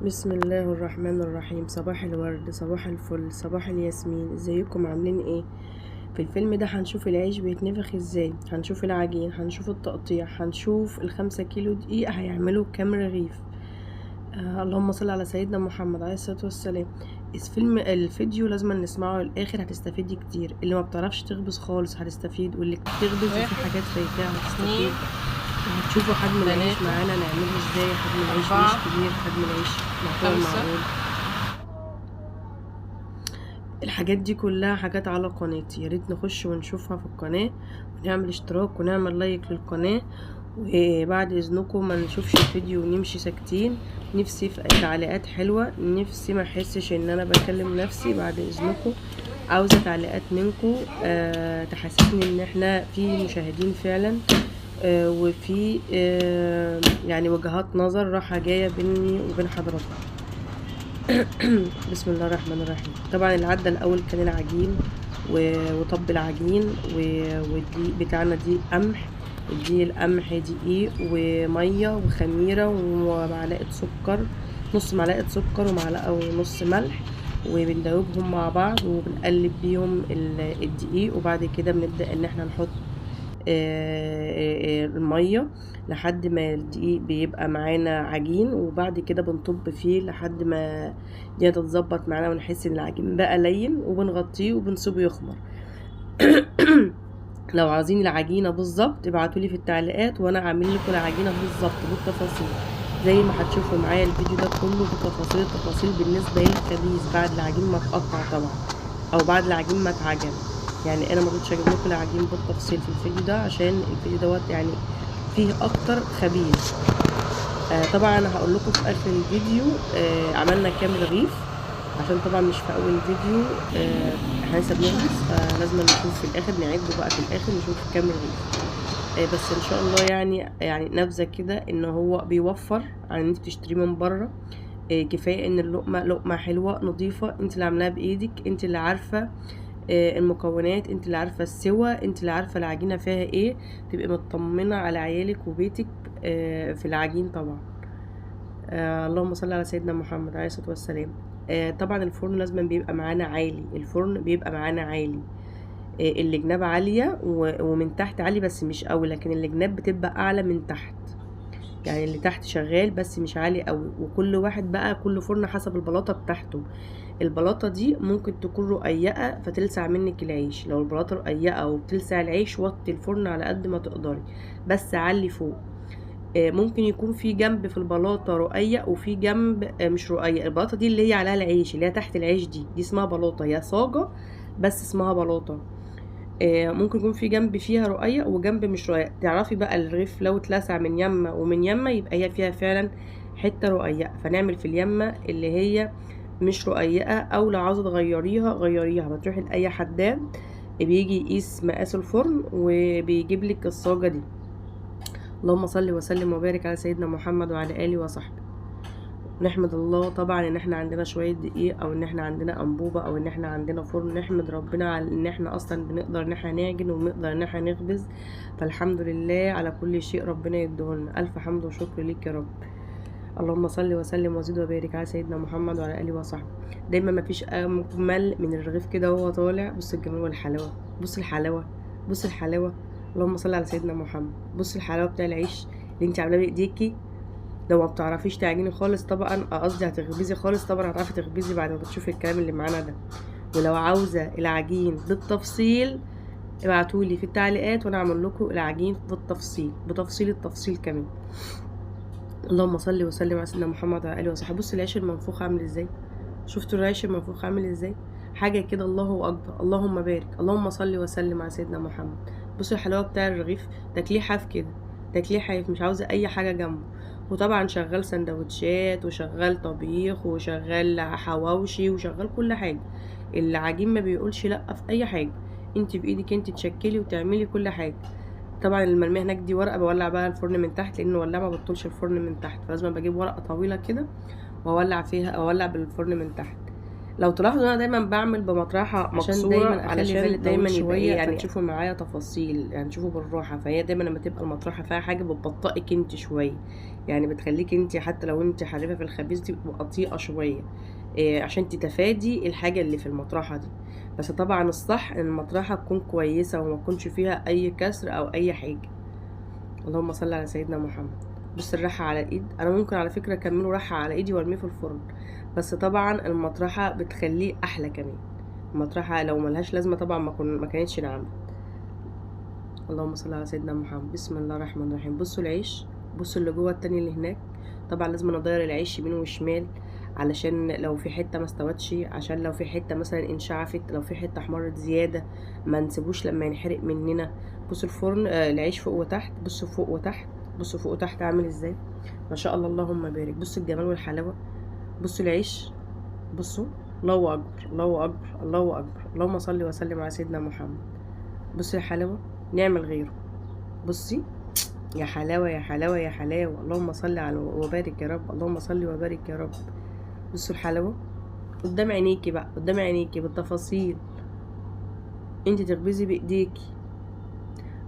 بسم الله الرحمن الرحيم. صباح الورد، صباح الفل، صباح الياسمين. ازيكم؟ عاملين ايه؟ في الفيلم ده هنشوف العيش بيتنفخ ازاي، هنشوف العجين، هنشوف التقطيع، هنشوف ال5 كيلو دقيق هيعملوا كام رغيف. اللهم صل على سيدنا محمد عليه الصلاة والسلام. الفيديو لازم نسمعه للآخر، هتستفيدي كتير. اللي ما بتعرفش تخبز خالص هتستفيد، واللي بتخبز وفي حاجات فايتاها هتستفيد. هتشوفوا حجم العيش معانا نعمله ازاي. حجم العيش مش كبير، حجم العيش معقول. الحاجات دي كلها حاجات على قناتي، يا ريت نخش ونشوفها في القناة ونعمل اشتراك ونعمل لايك للقناة. وبعد اذنكم ما نشوفش الفيديو ونمشي ساكتين. نفسي في تعليقات حلوة، نفسي ما احسش ان انا بكلم نفسي. بعد اذنكم عاوزة تعليقات منكم تحسسني ان احنا في مشاهدين فعلا، وفي يعني وجهات نظر راحة جاية بيني وبين حضراتكم. بسم الله الرحمن الرحيم. طبعا اللي عدى الاول كان العجين وطب العجين والدقيق بتاعنا دي قمح. دي القمح دقيق وميه وخميره ومعلقه سكر، نص معلقه سكر ومعلقه ونص ملح، وبندوبهم مع بعض وبنقلب بيهم الدقيق. وبعد كده بنبدا ان احنا نحط الميه لحد ما الدقيق بيبقى معانا عجين، وبعد كده بنطب فيه لحد ما الدنيا تتظبط معانا ونحس ان العجين بقى لين، وبنغطيه وبنسيبه يخمر. لو عايزين العجينه بالظبط ابعتولي في التعليقات وانا اعمل لكم العجينه بالظبط بالتفاصيل، زي ما هتشوفوا معايا الفيديو ده كله بتفاصيل التفاصيل بالنسبه للخبيز بعد العجين ما اتقطع طبعا، او بعد العجين ما اتعجن. يعني انا ما كنتش اجيب لكم العجين بالتفصيل في الفيديو ده عشان الفيديو دوت يعني فيه اكتر خبيز. طبعا انا هقول لكم في اخر الفيديو عملنا كام رغيف، عشان طبعا مش في اول الفيديو احنا لسه بنخبز، فلازم نشوف في الاخر، نعده بقى في الاخر نشوف كام رغيف. بس ان شاء الله يعني نبذه كده ان هو بيوفر عن ان انت تشتريه من بره. كفايه ان اللقمه لقمه حلوه نظيفه، انت اللي عاملاها بايدك، انت اللي عارفه المكونات، انت اللي عارفه السوا، انت اللي عارفه العجينه فيها ايه، تبقي مطمنه على عيالك وبيتك في العجين طبعا. اللهم صل على سيدنا محمد عليه الصلاه والسلام. طبعا الفرن لازم بيبقى معانا عالي، الفرن بيبقى معانا عالي. الجناب عاليه ومن تحت عالي بس مش قوي، لكن الجناب بتبقى اعلى من تحت، يعني اللي تحت شغال بس مش عالي قوي. وكل واحد بقى كل فرن حسب البلاطه بتاعته. البلاطه دي ممكن تكون رقيقه فتلسع منك العيش، لو البلاطه رقيقه وبتلسع العيش وطي الفرن على قد ما تقدري بس علي فوق. ممكن يكون في جنب في البلاطه رقيق وفي جنب مش رقيق. البلاطه دي اللي هي عليها العيش، اللي هي تحت العيش، دي اسمها بلاطه، هي صاجه بس اسمها بلاطه. ممكن يكون في جنب فيها رقيق وجنب مش رقيق. تعرفي بقى الرغيف لو اتلسع من يمه ومن يمه يبقى هي فيها فعلا حته رقيقه، فنعمل في اليمه اللي هي مش رقيقه. او لو عاوزه تغيريها غيريها، بتروحي لاي حداد بيجي يقيس مقاس الفرن وبيجيب لك الصاجه دي. اللهم صل وسلم وبارك على سيدنا محمد وعلى اله وصحبه. نحمد الله طبعا ان احنا عندنا شويه دقيق، او ان احنا عندنا انبوبه، او ان احنا عندنا فرن. نحمد ربنا على ان احنا اصلا بنقدر ان احنا نعجن وبنقدر ان احنا نخبز، فالحمد لله على كل شيء ربنا يديهولنا. الف حمد وشكر ليك يا رب. اللهم صل وسلم وزد وبارك على سيدنا محمد وعلى اله وصحبه. دايما مفيش اجمل من الرغيف كده وهو طالع. بص الجمال والحلاوه، بص الحلاوه، بص الحلاوه. اللهم صل على سيدنا محمد. بص الحلاوه بتاع العيش اللي انت عاملاه بايديكي. لو ما بتعرفيش تعجني خالص طبعا، قصدي هتخبزي خالص طبعا، هتعرفي تخبزي بعد ما بتشوفي الكلام اللي معانا ده. ولو عاوزه العجين بالتفصيل ابعتولي في التعليقات وانا اعمل لكم العجين بالتفصيل، بتفصيل التفصيل كمان. اللهم صل وسلم على سيدنا محمد وعلى اله وصحبه. بصوا العيش المنفوخ عامل ازاي، شفتوا العيش المنفوخ عامل ازاي، حاجه كده الله اكبر. اللهم بارك، اللهم صل وسلم على سيدنا محمد. بصوا الحلاوه بتاع الرغيف، تاكليه حاف كده، تاكليه حاف مش عاوزه اي حاجه جنبه. وطبعا شغال سندوتشات وشغال طبيخ وشغال حواوشي وشغال كل حاجه. العجين ما بيقولش لا في اي حاجه، انت بايدك انت تشكلي وتعملي كل حاجه. طبعا المرميه هناك دي ورقه بولع بقى الفرن من تحت، لان ولا ما بطولش الفرن من تحت، فلازم بجيب ورقه طويله كده واولع فيها، اولع بالفرن من تحت. لو تلاحظوا انا دايما بعمل بمطرحه مكسوره علشان دايما شويه يعني تشوفوا معايا تفاصيل، يعني تشوفوا بالراحه. فهي دايما لما تبقى المطرحه فيها حاجه بتبطئك انت شويه، يعني بتخليك انت حتى لو انت حريفه في الخبيز تبقى بطيئه شويه، عشان تتفادي الحاجه اللي في المطرحه دي. بس طبعا الصح ان المطرحه تكون كويسه وما يكونش فيها اي كسر او اي حاجه. اللهم صل على سيدنا محمد. بص الريحه على الايد، انا ممكن على فكره اكمله ريحه على ايدي وارميه في الفرن، بس طبعا المطرحه بتخليه احلى كمان. المطرحه لو ملهاش لازمه طبعا ما كانتش ناعمه. اللهم صل على سيدنا محمد. بسم الله الرحمن الرحيم. بصوا العيش، بصوا اللي جوه التاني اللي هناك. طبعا لازم ندير العيش يمين وشمال علشان لو في حته ما استوتش، عشان لو في حته مثلا انشعفت، لو في حته احمرت زياده ما نسيبوش لما ينحرق مننا. بصوا الفرن العيش فوق وتحت، بصوا فوق وتحت، بصوا فوق وتحت عامل ازاي، ما شاء الله اللهم بارك. بصوا الجمال والحلاوه. بصوا العيش، بصوا. الله اكبر الله اكبر الله اكبر. اللهم صل وسلم على سيدنا محمد. بصوا يا حلاوه، نعمل غيره. بصي يا حلاوه يا حلاوه يا حلاوه. اللهم صل على وبارك يا رب، اللهم صل وبارك يا رب. بصوا الحلاوه قدام عينيكي بقى، قدام عينيكي بالتفاصيل، انت تخبزي بايديكي.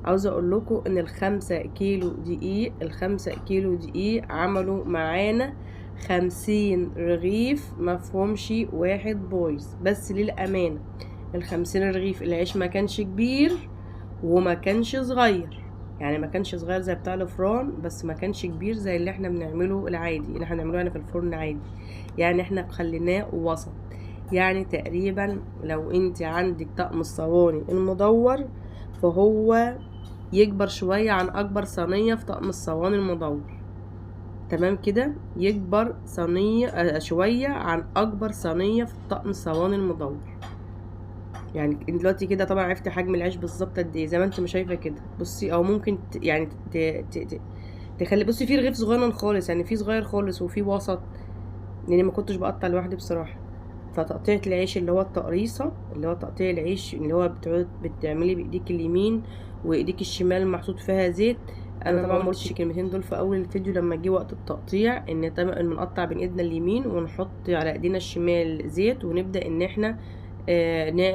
عاوزه اقول لكم ان ال5 كيلو دقيق عملوا معانا 50 رغيف مفهومش واحد بايظ. بس للامانه ال50 رغيف العيش ما كانش كبير وما كانش صغير، يعني ما كانش صغير زي بتاع الفران، بس ما كانش كبير زي اللي احنا بنعمله العادي، اللي احنا بنعمله يعني في الفرن عادي. يعني احنا خليناه وسط. يعني تقريبا لو انت عندك طقم الصواني المدور فهو يكبر شوية عن اكبر صينية في طقم الصواني المدور. تمام كده، يكبر صينية شوية عن اكبر صينية في طقم الصواني المدور. يعني انت دلوقتي كده طبعا عرفتي حجم العيش بالظبط قد ايه، زي ما انت ما شايفه كده. بصي، او ممكن يعني تخلي، بصي في رغيف صغير خالص، يعني في صغير خالص وفي وسط، لاني ما كنتش بقطع لوحدي بصراحه. فتقطيعة العيش اللي هو التقريصه، اللي هو تقطيع العيش اللي هو بتعملي بايديك اليمين وايديك الشمال محطوط فيها زيت. انا طبعا ما قلتش الكلمتين دول في اول الفيديو لما جه وقت التقطيع، ان بنقطع بين ايدنا اليمين ونحط على ايدينا الشمال زيت، ونبدا ان احنا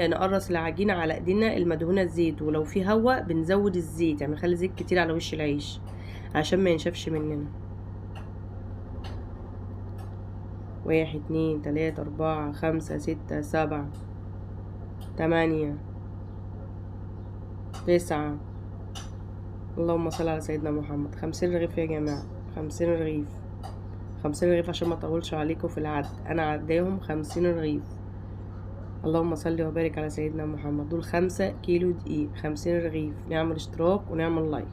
نقرص العجينه على ايدينا المدهونه زيت، ولو في هوا بنزود الزيت، يعني نخلي زيت كتير على وش العيش عشان ما ينشفش مننا. 1 2 3 4 5 6 7 8 9. اللهم صل على سيدنا محمد. 50 رغيف يا جماعه، 50 رغيف، 50 رغيف عشان ما اطولش عليكم في العد. انا عداهم 50 رغيف. اللهم صل وبارك على سيدنا محمد. دول 5 كيلو دقيق، 50 رغيف. نعمل اشتراك ونعمل لايك.